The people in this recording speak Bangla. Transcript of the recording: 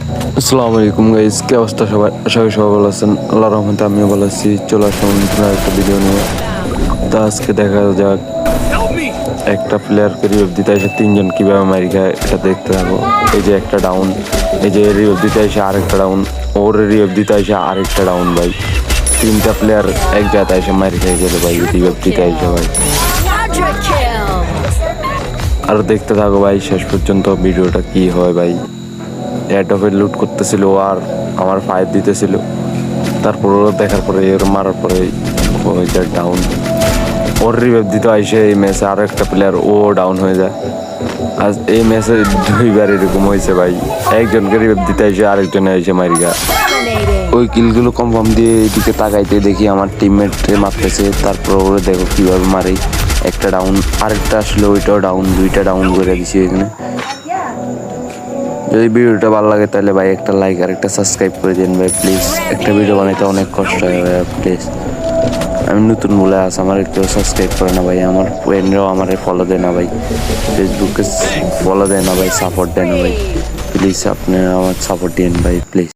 আসসালামু আলাইকুম গাইস, কি অবস্থা সবাই? আশা করি সবাই ভালো আছেন। আল্লাহর রহমতে আমিও ভালো আছি। চলে আসলাম নতুন একটা ভিডিও নিয়ে। তো আজকে দেখা যাক একটা প্লেয়ারকে রিভাইভ দিতে এসে তিনজন কীভাবে মারি খায় এটা দেখতে থাকো। এই যে একটা ডাউন, এই যে রিভাইভ দিতে এসে আরেকটা ডাউন, ওর রিভাইভ দিতে এসে আরেকটা ডাউন ভাই। তিনটা প্লেয়ার এক জায়গায় এসে মারি খেয়ে গেল ভাই রিভাইভ দিতে এসে ভাই। আর দেখতে থাকো ভাই শেষ পর্যন্ত ভিডিওটা কি হয় ভাই। এডফে লুট করতেছিল আর আমার ফাইভ দিতেছিল, তারপর ওরা দেখার পরে এর মারার পরে ডাউন। ওর রিভাইভ দিতে আইসে এই ম্যাচে আরো একটা প্লেয়ার ও ডাউন হয়ে যায়। আজ এই ম্যাচে দুইবার এরকম হয়েছে ভাই, একজনকে রিভাইভ দিতে আইসে আরেকজনে আইসে মারিগা। ওই কিলগুলো কনফার্ম দিয়ে এদিকে তাকাইতে দেখি আমার টিমমেটে মারতেছে, তারপর ওরা দেখো কীভাবে মারে। একটা ডাউন, আরেকটা আসলে ওইটাও ডাউন, দুইটা ডাউন করে দিছি এখানে। যদি ভিডিওটা ভালো লাগে তাহলে ভাই একটা লাইক আর একটা সাবস্ক্রাইব করে দিন ভাই প্লিজ। একটা ভিডিও বানাইতে অনেক কষ্ট হয় ভাই প্লিজ। আমি নতুন বলে আমার কেউ সাবস্ক্রাইব করে না ভাই, আমার ফ্রেন্ডরাও আমার ফলো দেয় না ভাই, ফেসবুকে ফলো দেয় না ভাই, সাপোর্ট দেয় না ভাই। প্লিজ আপনারা আমার সাপোর্ট দিন ভাই প্লিজ।